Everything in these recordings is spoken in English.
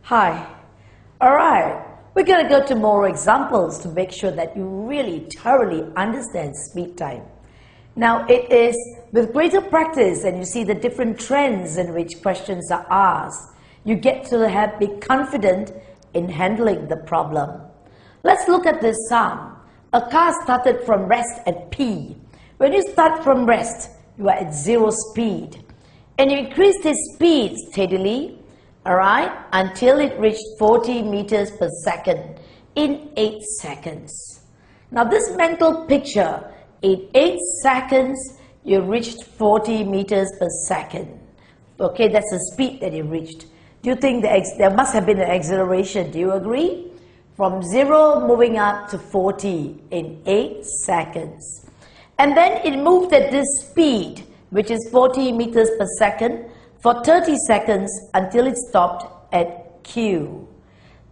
Hi. Alright, we're going to go to more examples to make sure that you really thoroughly understand speed time. Now it is with greater practice and you see the different trends in which questions are asked, you get to be confident in handling the problem. Let's look at this sum. A car started from rest at P. When you start from rest, you are at 0 speed. And you increase the speed steadily, alright, until it reached 40 meters per second in 8 seconds. Now this mental picture, in 8 seconds, you reached 40 meters per second. Okay, that's the speed that you reached. Do you think there must have been an acceleration? Do you agree? From 0 moving up to 40 in 8 seconds. And then it moved at this speed, which is 40 meters per second, for 30 seconds until it stopped at Q.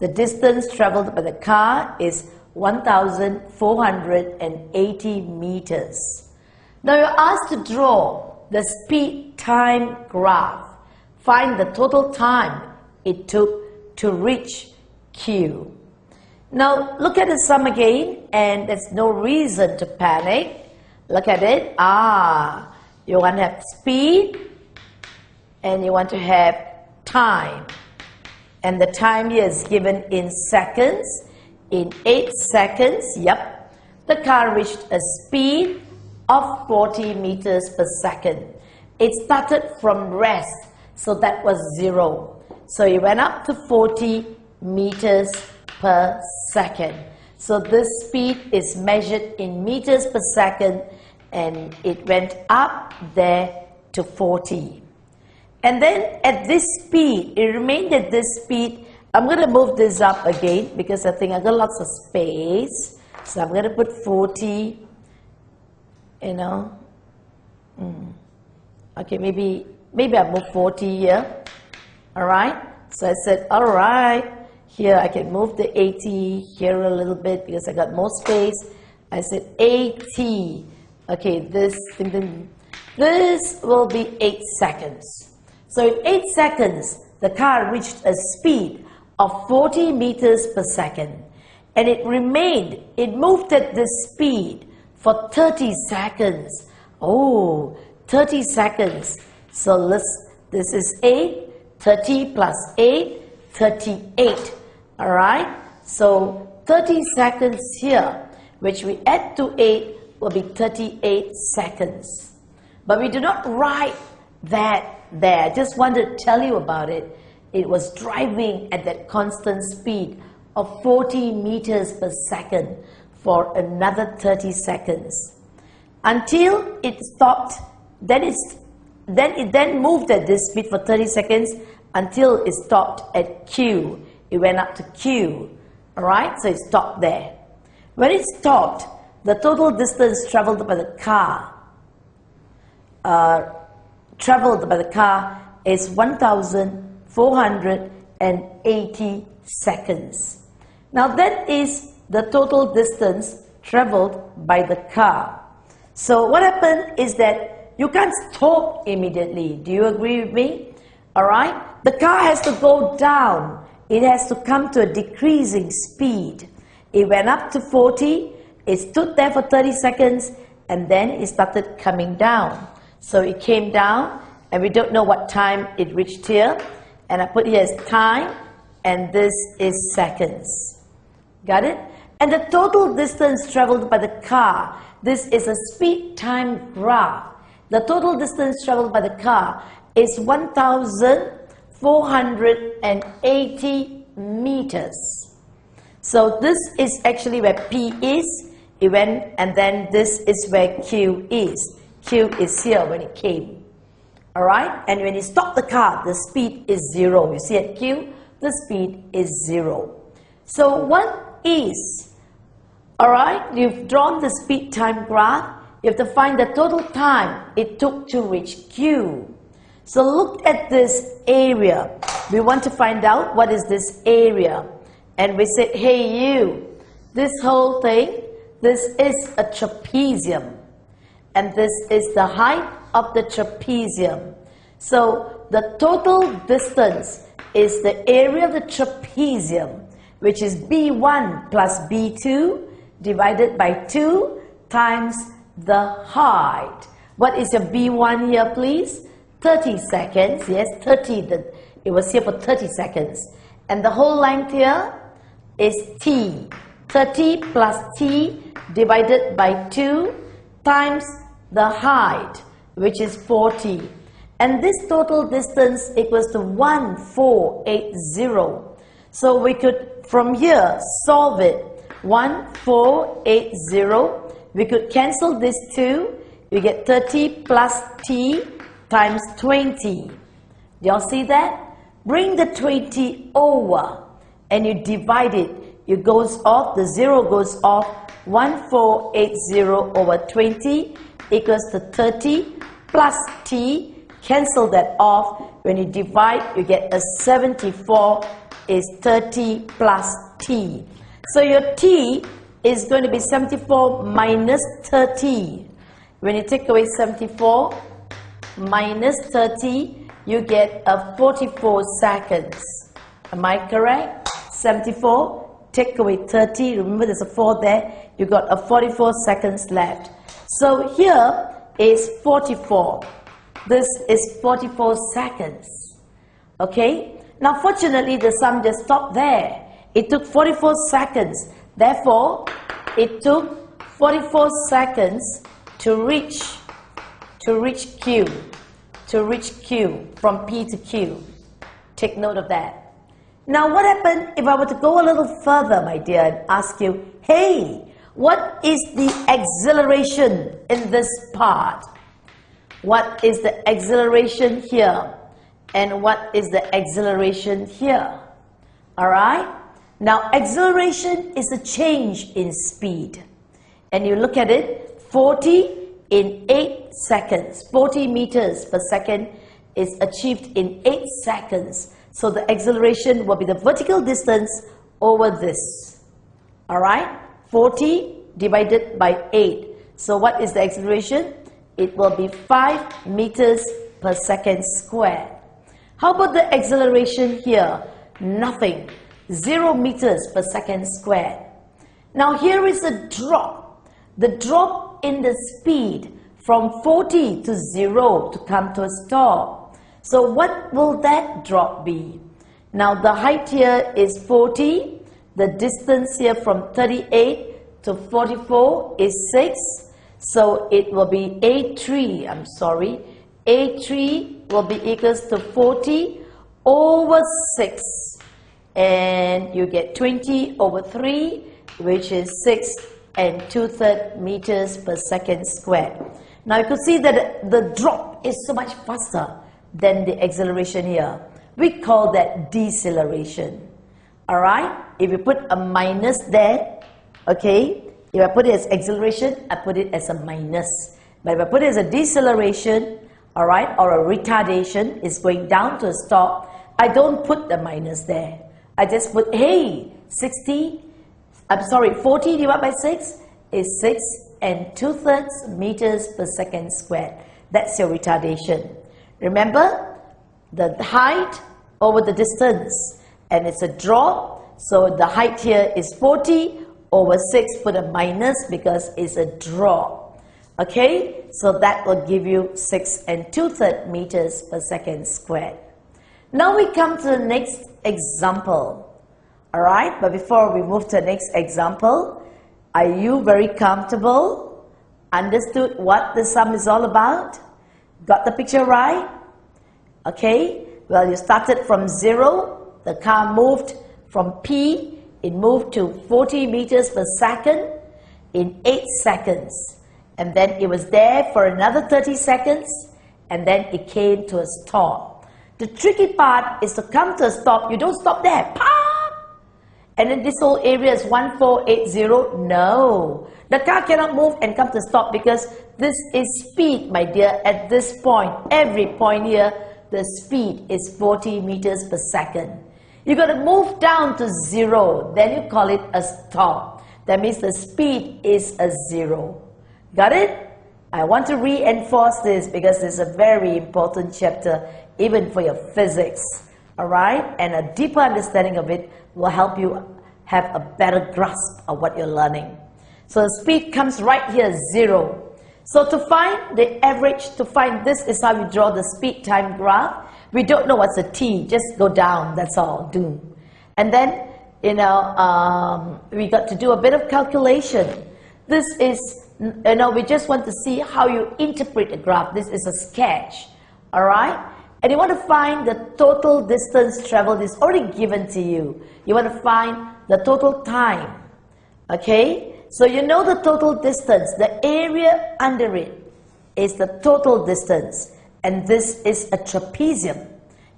The distance traveled by the car is 1,480 meters. Now you're asked to draw the speed time graph. Find the total time it took to reach Q. Now look at the sum again, and there's no reason to panic. Look at it. You want to have speed and you want to have time. And the time here is given in seconds. In 8 seconds, yep, the car reached a speed of 40 meters per second. It started from rest, so that was 0. So it went up to 40 meters per second. So this speed is measured in meters per second, and it went up there to 40. And then at this speed, it remained at this speed. I'm going to move this up again because I think I got lots of space. So I'm going to put 40, you know. Okay, maybe I move 40 here. All right. So I said, all right, here I can move the 80 here a little bit because I got more space. I said 80. Okay, this will be 8 seconds. So in 8 seconds, the car reached a speed of 40 meters per second. And it moved at this speed for 30 seconds. Oh, 30 seconds. So this is 8, 30 plus 8, 38. All right? So 30 seconds here, which we add to 8, will be 38 seconds. But we do not write that there. I just wanted to tell you about it. It was driving at that constant speed of 40 meters per second for another 30 seconds. Until it stopped, then it moved at this speed for 30 seconds until it stopped at Q. It went up to Q. Alright, so it stopped there. When it stopped, the total distance traveled by the car is 1,480 seconds. Now that is the total distance traveled by the car. So what happened is that you can't stop immediately. Do you agree with me? Alright? The car has to go down. It has to come to a decreasing speed. It went up to 40. It stood there for 30 seconds and then it started coming down. So it came down and we don't know what time it reached here. And I put here as time and this is seconds. Got it? And the total distance traveled by the car, this is a speed time graph. The total distance traveled by the car is 1,480 meters. So this is actually where P is. It went, and then this is where Q is. Q is here when it came. Alright? And when you stop the car, the speed is 0. You see at Q, the speed is 0. So what is, alright, you've drawn the speed time graph. You have to find the total time it took to reach Q. So look at this area. We want to find out what is this area. And we said, hey you, this whole thing, this is a trapezium. And this is the height of the trapezium. So the total distance is the area of the trapezium, which is B1 plus B2 divided by 2 times the height. What is your B1 here, please? 30 seconds. Yes, 30. It was here for 30 seconds. And the whole length here is T. 30 plus T divided by 2 times the height, which is 40. And this total distance equals to 1480. So we could, from here, solve it. 1480. We could cancel this 2. You get 30 plus T times 20. Do y'all see that? Bring the 20 over and you divide it. It goes off, the 0 goes off. 1480 over 20 equals to 30 plus T. Cancel that off. When you divide, you get a 74 is 30 plus T. So your T is going to be 74 minus 30. When you take away 74 minus 30, you get a 44 seconds. Am I correct? 74, take away 30. Remember there's a 4 there. You got a 44 seconds left. So here is 44. This is 44 seconds. Okay? Now fortunately the sum just stopped there. It took 44 seconds. Therefore, it took 44 seconds to reach Q. To reach Q, from P to Q. Take note of that. Now what happened if I were to go a little further, my dear, and ask you, hey, what is the acceleration in this part? What is the acceleration here? And what is the acceleration here? Alright? Now acceleration is a change in speed. And you look at it, 40 in 8 seconds. 40 meters per second is achieved in 8 seconds. So the acceleration will be the vertical distance over this. Alright? 40 divided by 8. So what is the acceleration? It will be 5 meters per second squared. How about the acceleration here? Nothing. 0 meters per second squared. Now here is a drop. The drop in the speed from 40 to 0 to come to a stop. So what will that drop be? Now the height here is 40. The distance here from 38 to 44 is 6. So it will be A3, A3 will be equals to 40 over 6. And you get 20 over 3, which is 6 and 2/3 meters per second squared. Now you could see that the drop is so much faster than the acceleration here. We call that deceleration. Alright? If you put a minus there, okay, if I put it as acceleration, I put it as a minus. But if I put it as a deceleration, alright, or a retardation, it's going down to a stop, I don't put the minus there. I just put, hey, 40 divided by 6 is 6 and 2/3 meters per second squared. That's your retardation. Remember, the height over the distance, and it's a drop, so the height here is 40 over 6, put a minus because it's a drop. Okay, so that will give you 6 and 2/3 meters per second squared. Now we come to the next example. Alright, but before we move to the next example, are you very comfortable? Understood what the sum is all about? Got the picture right? Okay, well you started from 0, the car moved from P, it moved to 40 meters per second in 8 seconds. And then it was there for another 30 seconds, and then it came to a stop. The tricky part is to come to a stop, you don't stop there, pop! And then this whole area is 1480, no. The car cannot move and come to a stop because this is speed, my dear, at this point. Every point here, the speed is 40 meters per second. You got to move down to 0, then you call it a stop. That means the speed is a 0. Got it? I want to reinforce this because it's a very important chapter even for your physics. all right? And a deeper understanding of it will help you have a better grasp of what you're learning. So the speed comes right here, 0. So to find the average, to find this is how we draw the speed time graph. We don't know what's a t, just go down, that's all, do. And then, we got to do a bit of calculation. This is, we just want to see how you interpret a graph. This is a sketch, all right? And you want to find the total distance traveled is already given to you. You want to find the total time, okay? So you know the total distance, the area under it is the total distance, and this is a trapezium.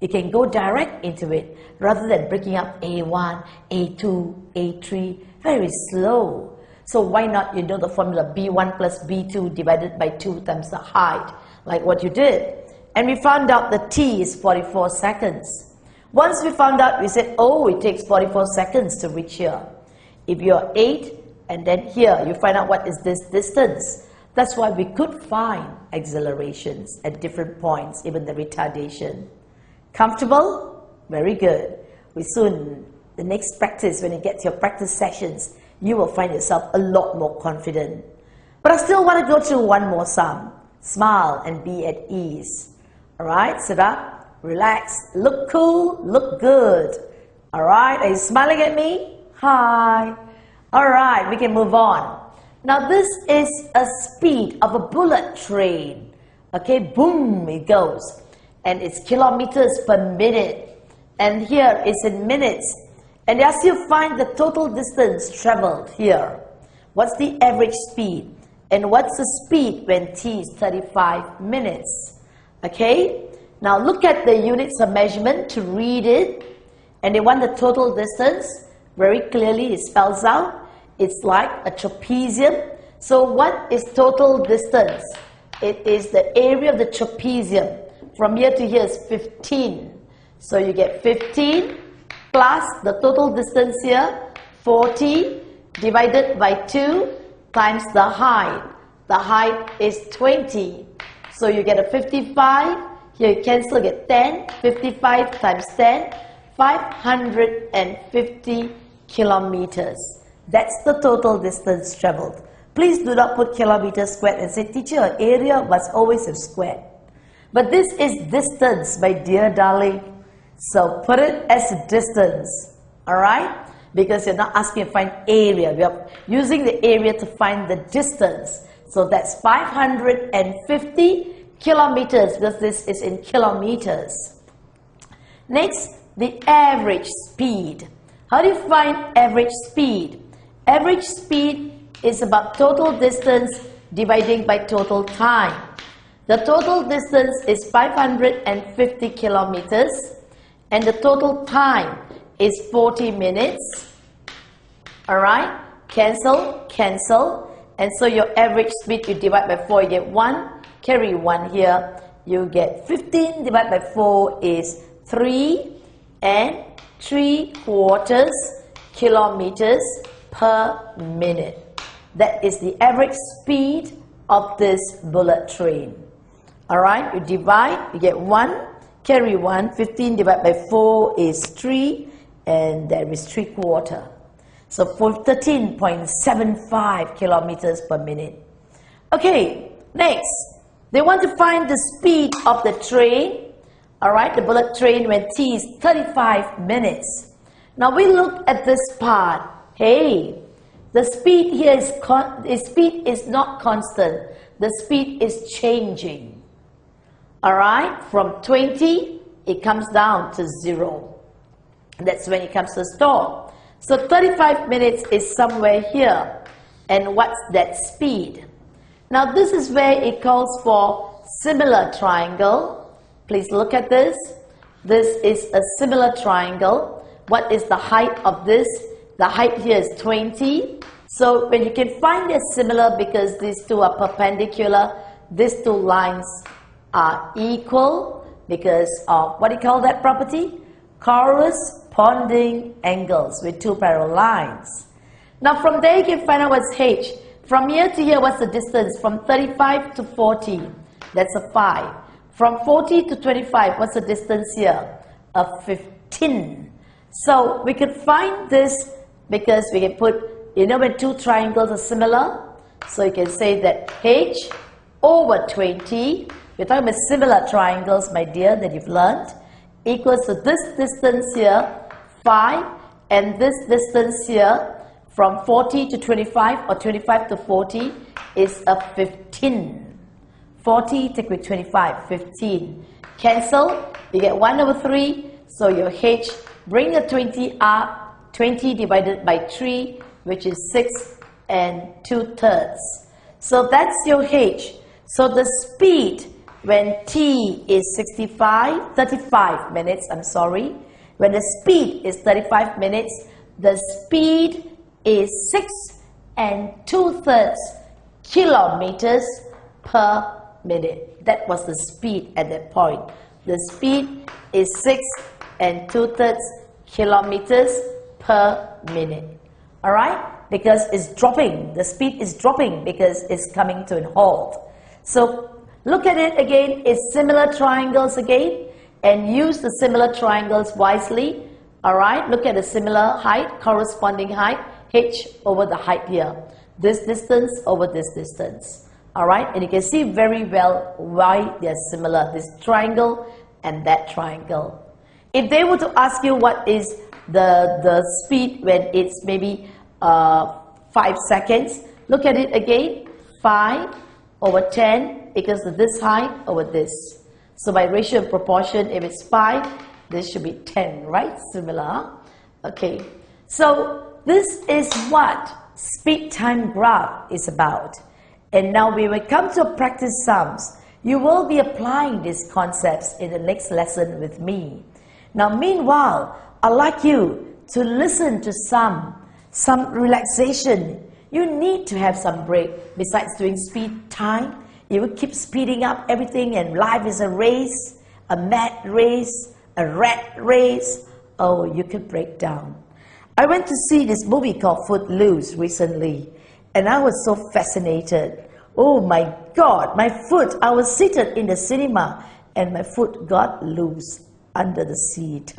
You can go direct into it rather than breaking up A1, A2, A3, very slow. So why not, you know the formula B1 plus B2 divided by 2 times the height, like what you did. And we found out the T is 44 seconds. Once we found out, we said, oh, it takes 44 seconds to reach here. If you're 8, and then here, you find out what is this distance. That's why we could find accelerations at different points, even the retardation. Comfortable? Very good. We soon, the next practice, when you get to your practice sessions, you will find yourself a lot more confident. But I still want to go through one more sum. Smile and be at ease. All right, sit up, relax, look cool, look good. All right, are you smiling at me? Hi. All right, we can move on. Now this is a speed of a bullet train. Okay, boom, it goes. And it's kilometers per minute. And here it's in minutes. And as you find the total distance traveled here, what's the average speed? And what's the speed when t is 35 minutes? Okay, now look at the units of measurement to read it. And they want the total distance. Very clearly it spells out. It's like a trapezium. So what is total distance? It is the area of the trapezium. From here to here is 15. So you get 15 plus the total distance here, 40, divided by 2 times the height. The height is 20. So you get a 55. Here you cancel, get 10. 55 times 10, 550 kilometers. That's the total distance traveled. Please do not put kilometers squared and say, teacher, area must always have squared. But this is distance, my dear darling. So put it as distance, all right? Because you're not asking to find area. We are using the area to find the distance. So that's 550 kilometers, because this is in kilometers. Next, the average speed. How do you find average speed? Average speed is about total distance dividing by total time. The total distance is 550 kilometers and the total time is 40 minutes. Alright, cancel, cancel. And so your average speed, you divide by 4, you get 1, carry 1 here. You get 15 divided by 4 is 3 and 3/4 kilometers per minute. That is the average speed of this bullet train. Alright, you divide, you get 1, carry 1, 15 divided by 4 is 3, and there is 3/4. So for 13.75 kilometers per minute. Okay, next, they want to find the speed of the train. Alright, the bullet train when t is 35 minutes. Now we look at this part. Hey, the speed here is speed is not constant. The speed is changing. Alright, from 20, it comes down to 0. That's when it comes to stop. So 35 minutes is somewhere here. And what's that speed? Now this is where it calls for similar triangle. Please look at this. This is a similar triangle. What is the height of this? The height here is 20. So when you can find they're similar because these two are perpendicular, these two lines are equal because of, what do you call that property? Corresponding angles with two parallel lines. Now from there you can find out what's h. From here to here, what's the distance? From 35 to 40, that's a 5. From 40 to 25, what's the distance here? a 15. So we could find this because we can put, you know, when two triangles are similar, so you can say that h over 20, we're talking about similar triangles, my dear, that you've learned, equals to this distance here, 5, and this distance here, from 40 to 25 or 25 to 40 is a 15. 40 take with 25, 15. Cancel, you get 1 over 3, so your h, bring the 20 up, 20 divided by 3, which is 6 and 2/3. So that's your h. So the speed when t is 35 minutes, when the speed is 35 minutes, the speed is 6 and 2/3 kilometers per minute. That was the speed at that point. The speed is 6 and 2/3 kilometers per minute. Alright? Because it's dropping. The speed is dropping because it's coming to a halt. So look at it again. It's similar triangles again. And use the similar triangles wisely. Alright? Look at the similar height, corresponding height. H over the height here. This distance over this distance. Alright? And you can see very well why they're similar. This triangle and that triangle. If they were to ask you what is the speed when it's maybe 5 seconds, look at it again. 5 over 10 equals to this height over this. So by ratio and proportion, if it's 5, this should be 10, right? Similar. Okay. So this is what speed time graph is about. And now we will come to practice sums. You will be applying these concepts in the next lesson with me. Now meanwhile, I'd like you to listen to some relaxation. You need to have some break. Besides doing speed time, you will keep speeding up everything, and life is a race, a mad race, a rat race. Oh, you could break down. I went to see this movie called Footloose recently, and I was so fascinated. Oh my God, my foot, I was seated in the cinema, and my foot got loose under the seat.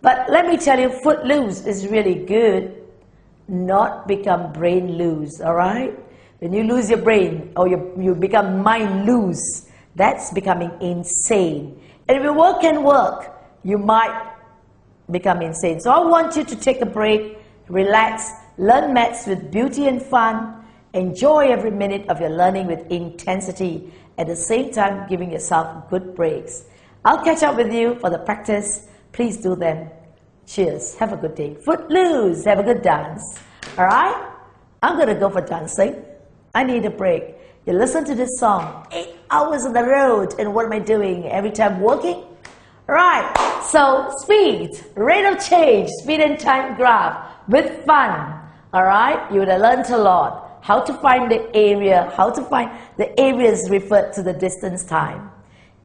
But let me tell you, Footloose is really good. Not become brain loose, all right? When you lose your brain, or you become mind loose, that's becoming insane. And if your work can work, you might become insane. So I want you to take a break, relax, learn maths with beauty and fun, enjoy every minute of your learning with intensity, at the same time giving yourself good breaks. I'll catch up with you for the practice. Please do them. Cheers. Have a good day. Footloose. Have a good dance. All right? I'm going to go for dancing. I need a break. You listen to this song. 8 hours on the road. And what am I doing? Every time walking? Right. So speed, rate of change, speed and time graph with fun. All right? You would have learned a lot. How to find the area, how to find the areas referred to the distance time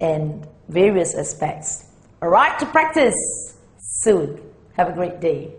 and various aspects. All right, to practice soon. Have a great day.